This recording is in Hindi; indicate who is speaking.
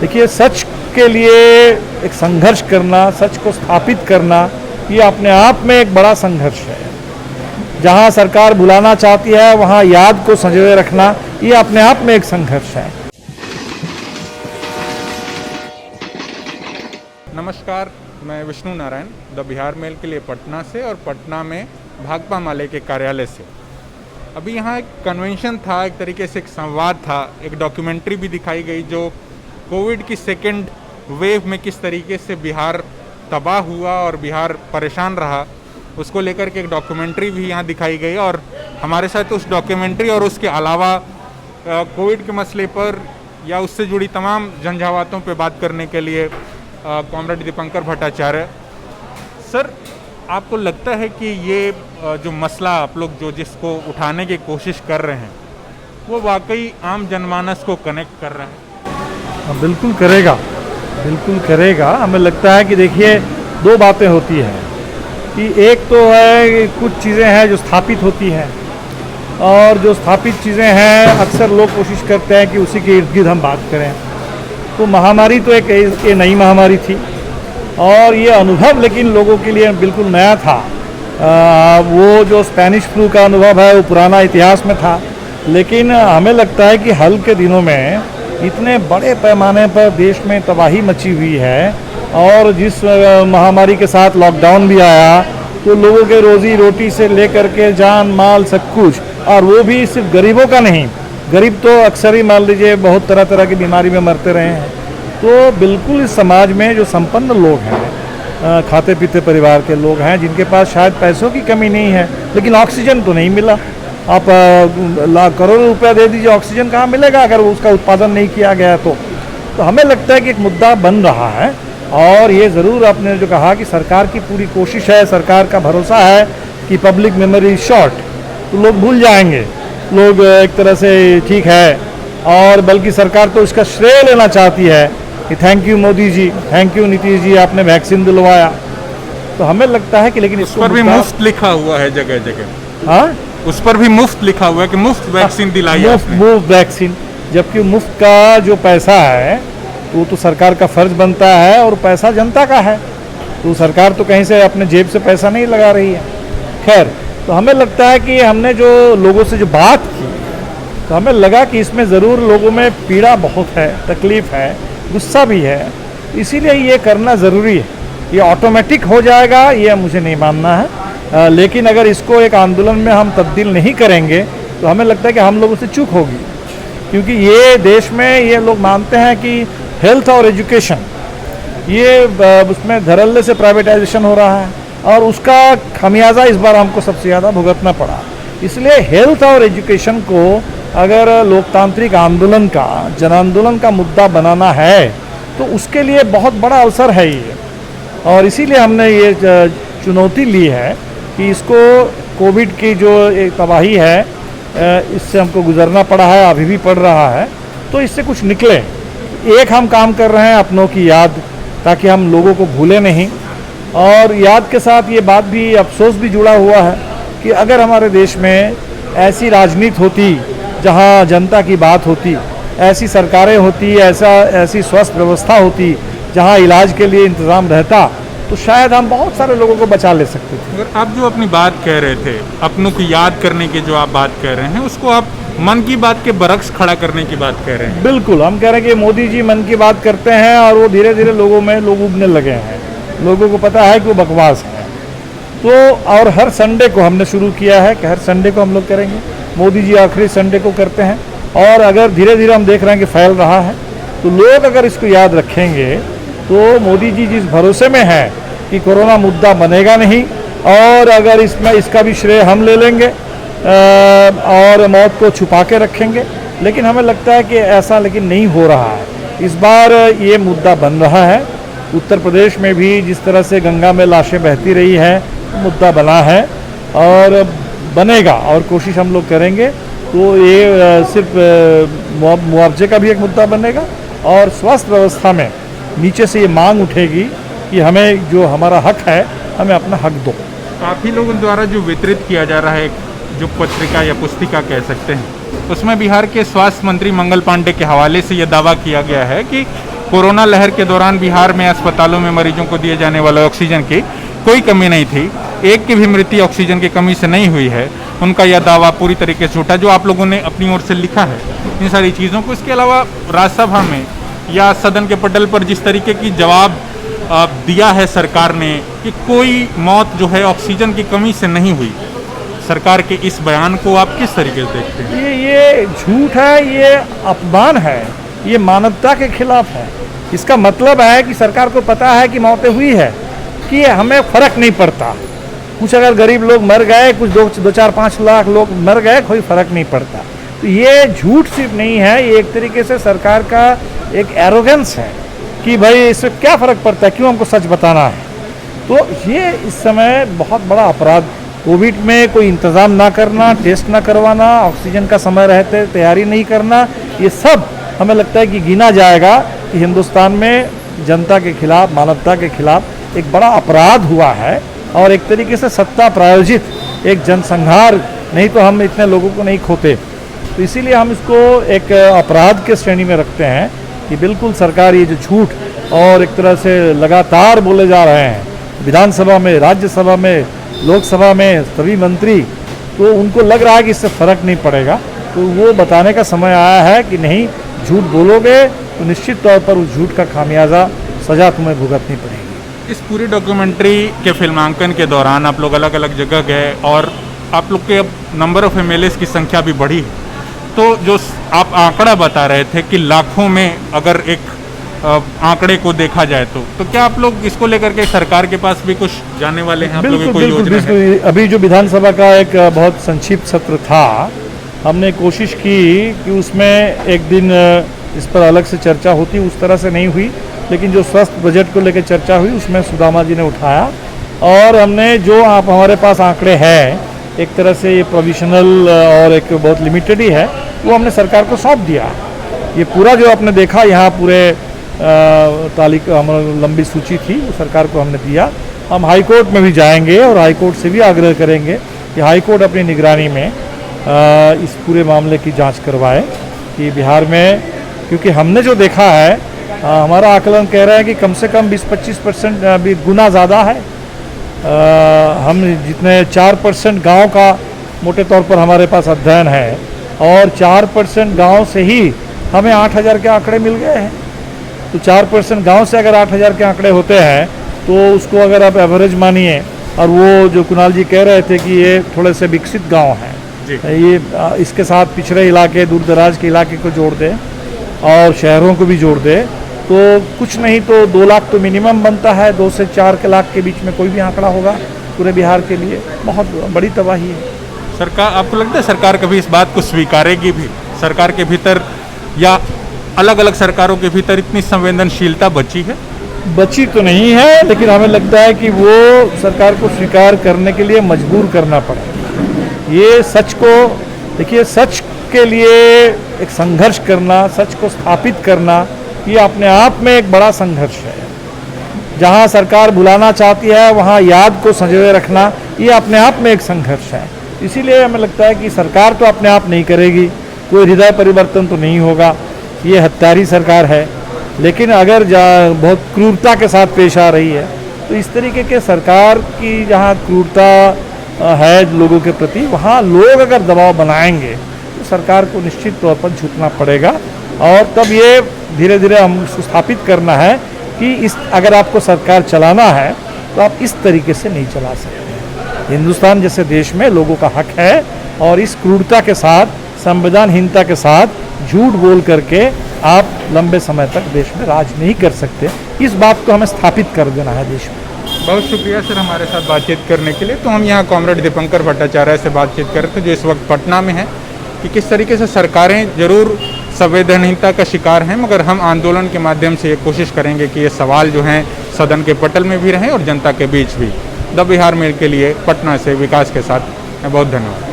Speaker 1: देखिए, सच के लिए एक संघर्ष करना, सच को स्थापित करना, ये अपने आप में एक बड़ा संघर्ष है। जहाँ सरकार बुलाना चाहती है वहाँ याद को संजोए रखना, ये अपने आप में एक संघर्ष है।
Speaker 2: नमस्कार, मैं विष्णु नारायण द बिहार मेल के लिए पटना से और पटना में भाकपा माले के कार्यालय से। अभी यहाँ एक कन्वेंशन था, एक तरीके से एक संवाद था, एक डॉक्यूमेंट्री भी दिखाई गई जो कोविड की सेकेंड वेव में किस तरीके से बिहार तबाह हुआ और बिहार परेशान रहा, उसको लेकर के एक डॉक्यूमेंट्री भी यहाँ दिखाई गई। और हमारे साथ उस डॉक्यूमेंट्री और उसके अलावा कोविड के मसले पर या उससे जुड़ी तमाम झंझावातों पर बात करने के लिए कॉमरेड दीपंकर भट्टाचार्य। सर, आपको लगता है कि ये जो मसला आप लोग जिसको उठाने की कोशिश कर रहे हैं वो वाकई आम जनमानस को कनेक्ट कर रहा है?
Speaker 1: बिल्कुल करेगा, बिल्कुल करेगा। हमें लगता है कि देखिए, दो बातें होती हैं कि एक तो है कि कुछ चीज़ें हैं जो स्थापित होती हैं, और जो स्थापित चीज़ें हैं अक्सर लोग कोशिश करते हैं कि उसी के इर्द गिर्द हम बात करें। तो महामारी तो एक नई महामारी थी और ये अनुभव लेकिन लोगों के लिए बिल्कुल नया था। वो जो स्पेनिश फ्लू का अनुभव है वो पुराना इतिहास में था, लेकिन हमें लगता है कि हाल के दिनों में इतने बड़े पैमाने पर देश में तबाही मची हुई है और जिस महामारी के साथ लॉकडाउन भी आया तो लोगों के रोज़ी रोटी से लेकर के जान माल सब कुछ, और वो भी सिर्फ गरीबों का नहीं, गरीब तो अक्सर ही मान लीजिए बहुत तरह तरह की बीमारी में मरते रहे हैं। तो बिल्कुल इस समाज में जो संपन्न लोग हैं, खाते पीते परिवार के लोग हैं, जिनके पास शायद पैसों की कमी नहीं है लेकिन ऑक्सीजन तो नहीं मिला। आप करोड़ों रुपया दे दीजिए, ऑक्सीजन कहाँ मिलेगा अगर उसका उत्पादन नहीं किया गया तो हमें लगता है कि एक मुद्दा बन रहा है। और ये ज़रूर आपने जो कहा कि सरकार की पूरी कोशिश है, सरकार का भरोसा है कि पब्लिक मेमोरी शॉर्ट, तो लोग भूल जाएंगे, लोग एक तरह से ठीक है, और बल्कि सरकार तो इसका श्रेय लेना चाहती है कि thank you Modi ji, thank you Nitish ji, आपने वैक्सीन दिलवाया। तो हमें लगता है कि लेकिन
Speaker 2: उस पर भी मुफ्त लिखा हुआ है जगह जगह।
Speaker 1: हाँ,
Speaker 2: उस पर भी मुफ्त लिखा हुआ है कि मुफ्त वैक्सीन दिलाई है,
Speaker 1: मुफ्त वैक्सीन, जबकि मुफ्त का जो पैसा है वो तो सरकार का फर्ज बनता है और पैसा जनता का है, तो सरकार तो कहीं से अपने जेब से पैसा नहीं लगा रही है। खैर, तो हमें लगता है कि हमने जो लोगों से जो बात की तो हमें लगा कि इसमें ज़रूर लोगों में पीड़ा बहुत है, तकलीफ़ है, गुस्सा भी है, इसीलिए ये करना ज़रूरी है। ये ऑटोमेटिक हो जाएगा ये मुझे नहीं मानना है, लेकिन अगर इसको एक आंदोलन में हम तब्दील नहीं करेंगे तो हमें लगता है कि हम लोगों से चूक होगी, क्योंकि ये देश में ये लोग मानते हैं कि हेल्थ और एजुकेशन ये उसमें धड़ल्ले से प्राइवेटाइजेशन हो रहा है और उसका खमियाजा इस बार हमको सबसे ज़्यादा भुगतना पड़ा। इसलिए हेल्थ और एजुकेशन को अगर लोकतांत्रिक आंदोलन का, जन आंदोलन का मुद्दा बनाना है तो उसके लिए बहुत बड़ा अवसर है ये, और इसीलिए हमने ये चुनौती ली है कि इसको कोविड की जो एक तबाही है इससे हमको गुजरना पड़ा है, अभी भी पड़ रहा है, तो इससे कुछ निकले। एक हम काम कर रहे हैं अपनों की याद, ताकि हम लोगों को भूले नहीं, और याद के साथ ये बात भी, अफसोस भी जुड़ा हुआ है कि अगर हमारे देश में ऐसी राजनीति होती जहां जनता की बात होती, ऐसी सरकारें होती, ऐसी स्वास्थ्य व्यवस्था होती जहां इलाज के लिए इंतज़ाम रहता, तो शायद हम बहुत सारे लोगों को बचा ले सकते थे।
Speaker 2: अगर आप जो अपनी बात कह रहे थे, अपनों की याद करने की जो आप बात कह रहे हैं, उसको आप मन की बात के बरक्स खड़ा करने की बात कह रहे हैं।
Speaker 1: बिल्कुल, हम कह रहे हैं कि मोदी जी मन की बात करते हैं और वो धीरे धीरे लोगों में लोग उगने लगे हैं, लोगों को पता है कि वो बकवास है। तो और हर संडे को हमने शुरू किया है कि हर संडे को हम लोग करेंगे, मोदी जी आखिरी संडे को करते हैं, और अगर धीरे धीरे हम देख रहे हैं कि फैल रहा है तो लोग अगर इसको याद रखेंगे तो मोदी जी जिस भरोसे में है कि कोरोना मुद्दा बनेगा नहीं, और अगर इसमें इसका भी श्रेय हम ले लेंगे और मौत को छुपा के रखेंगे, लेकिन हमें लगता है कि ऐसा लेकिन नहीं हो रहा है। इस बार ये मुद्दा बन रहा है। उत्तर प्रदेश में भी जिस तरह से गंगा में लाशें बहती रही हैं, मुद्दा बना है और बनेगा, और कोशिश हम लोग करेंगे तो ये सिर्फ मुआवजे का भी एक मुद्दा बनेगा, और स्वास्थ्य व्यवस्था में नीचे से ये मांग उठेगी कि हमें जो हमारा हक है, हमें अपना हक दो।
Speaker 2: काफ़ी लोगों द्वारा जो वितरित किया जा रहा है, जो पत्रिका या पुस्तिका कह सकते हैं, उसमें बिहार के स्वास्थ्य मंत्री मंगल पांडे के हवाले से यह दावा किया गया है कि कोरोना लहर के दौरान बिहार में अस्पतालों में मरीजों को दिए जाने वाले ऑक्सीजन की कोई कमी नहीं थी, एक की भी मृत्यु ऑक्सीजन की कमी से नहीं हुई है। उनका यह दावा पूरी तरीके से झूठा, जो आप लोगों ने अपनी ओर से लिखा है इन सारी चीज़ों को। इसके अलावा राज्यसभा में या सदन के पटल पर जिस तरीके की जवाब दिया है सरकार ने कि कोई मौत जो है ऑक्सीजन की कमी से नहीं हुई, सरकार के इस बयान को आप किस तरीके से देखते हैं?
Speaker 1: ये झूठ है, ये अपमान है, ये मानवता के खिलाफ है। इसका मतलब है कि सरकार को पता है कि मौतें हुई है, कि हमें फर्क नहीं पड़ता। कुछ अगर गरीब लोग मर गए, कुछ 2-4-5 लाख लोग मर गए, कोई फर्क नहीं पड़ता। तो ये झूठ सिर्फ नहीं है, ये एक तरीके से सरकार का एक एरोगेंस है कि भाई इससे क्या फ़र्क पड़ता है, क्यों हमको सच बताना है। तो ये इस समय बहुत बड़ा अपराध, कोविड में कोई इंतज़ाम ना करना, टेस्ट ना करवाना, ऑक्सीजन का समय रहते तैयारी नहीं करना, ये सब हमें लगता है कि गिना जाएगा कि हिंदुस्तान में जनता के खिलाफ, मानवता के खिलाफ एक बड़ा अपराध हुआ है और एक तरीके से सत्ता प्रायोजित एक जनसंहार, नहीं तो हम इतने लोगों को नहीं खोते। तो इसीलिए हम इसको एक अपराध के श्रेणी में रखते हैं कि बिल्कुल सरकार ये जो झूठ और एक तरह से लगातार बोले जा रहे हैं विधानसभा में, राज्यसभा में, लोकसभा में सभी मंत्री, तो उनको लग रहा है कि इससे फ़र्क नहीं पड़ेगा। तो वो बताने का समय आया है कि नहीं, झूठ बोलोगे तो निश्चित तौर पर उस झूठ का खामियाजा सज़ा तुम्हें भुगतनी पड़ेगी।
Speaker 2: इस पूरी डॉक्यूमेंट्री के फिल्मांकन के दौरान आप लोग अलग अलग जगह गए और आप लोग के अब नंबर ऑफ MLAs की संख्या भी बढ़ी है। तो जो आप आंकड़ा बता रहे थे कि लाखों में अगर एक आंकड़े को देखा जाए तो क्या आप लोग इसको लेकर के सरकार के पास भी कुछ जाने वाले हैं? आप लोगों की कोई योजना है?
Speaker 1: अभी जो विधानसभा का एक बहुत संक्षिप्त सत्र था, हमने कोशिश की कि उसमें एक दिन इस पर अलग से चर्चा होती, उस तरह से नहीं हुई, लेकिन जो स्वस्थ बजट को लेकर चर्चा हुई उसमें सुदामा जी ने उठाया और हमने जो आप हमारे पास आंकड़े हैं, एक तरह से ये प्रोविजनल और एक बहुत लिमिटेड ही है, वो हमने सरकार को सौंप दिया। ये पूरा जो आपने देखा यहाँ पूरे तालिका हमारी लंबी सूची थी, वो सरकार को हमने दिया। हम हाई कोर्ट में भी जाएंगे और हाई कोर्ट से भी आग्रह करेंगे कि हाई कोर्ट अपनी निगरानी में इस पूरे मामले की जांच करवाए कि बिहार में, क्योंकि हमने जो देखा है हमारा आकलन कह रहा है कि कम से कम 20-25% अभी गुना ज़्यादा है। हम जितने 4% गाँव का मोटे तौर पर हमारे पास अध्ययन है और 4% गाँव से ही हमें 8,000 के आंकड़े मिल गए हैं। तो 4% गाँव से अगर 8,000 के आंकड़े होते हैं तो उसको अगर आप एवरेज मानिए, और वो जो कुणाल जी कह रहे थे कि ये थोड़े से विकसित गांव हैं, ये इसके साथ पिछड़े इलाके, दूर दराज के इलाके को जोड़ दे और शहरों को भी जोड़ दे, तो कुछ नहीं तो 2 लाख तो मिनिमम बनता है। 2 से 4 लाख के बीच में कोई भी आंकड़ा होगा पूरे बिहार के लिए, बहुत बड़ी तबाही है।
Speaker 2: सरकार, आपको लगता है सरकार कभी इस बात को स्वीकारेगी भी? सरकार के भीतर या अलग अलग सरकारों के भीतर इतनी संवेदनशीलता बची है?
Speaker 1: बची तो नहीं है, लेकिन हमें लगता है कि वो सरकार को स्वीकार करने के लिए मजबूर करना पड़ेगा। ये सच को देखिए, सच के लिए एक संघर्ष करना, सच को स्थापित करना, ये अपने आप में एक बड़ा संघर्ष है। जहाँ सरकार बुलाना चाहती है वहाँ याद को संजोए रखना, ये अपने आप में एक संघर्ष है। इसीलिए हमें लगता है कि सरकार तो अपने आप नहीं करेगी, कोई हृदय परिवर्तन तो नहीं होगा, ये हत्यारी सरकार है। लेकिन अगर बहुत क्रूरता के साथ पेश आ रही है, तो इस तरीके के सरकार की जहाँ क्रूरता है लोगों के प्रति, वहाँ लोग अगर दबाव बनाएंगे तो सरकार को निश्चित तौर पर झुकना पड़ेगा। और तब ये धीरे धीरे हम स्थापित करना है कि इस अगर आपको सरकार चलाना है तो आप इस तरीके से नहीं चला सकते। हिंदुस्तान जैसे देश में लोगों का हक है, और इस क्रूरता के साथ, संविधानहीनता के साथ झूठ बोल करके आप लंबे समय तक देश में राज नहीं कर सकते। इस बात को हमें स्थापित कर देना है देश में।
Speaker 2: बहुत शुक्रिया सर हमारे साथ बातचीत करने के लिए। तो हम यहाँ कॉमरेड दीपंकर भट्टाचार्य से बातचीत कर रहे थे, जो इस वक्त पटना में है, कि किस तरीके से सरकारें जरूर संवेदनहीनता का शिकार हैं, मगर हम आंदोलन के माध्यम से ये कोशिश करेंगे कि ये सवाल जो हैं सदन के पटल में भी रहें और जनता के बीच भी। द बिहार मेल के लिए पटना से विकास के साथ बहुत धन्यवाद।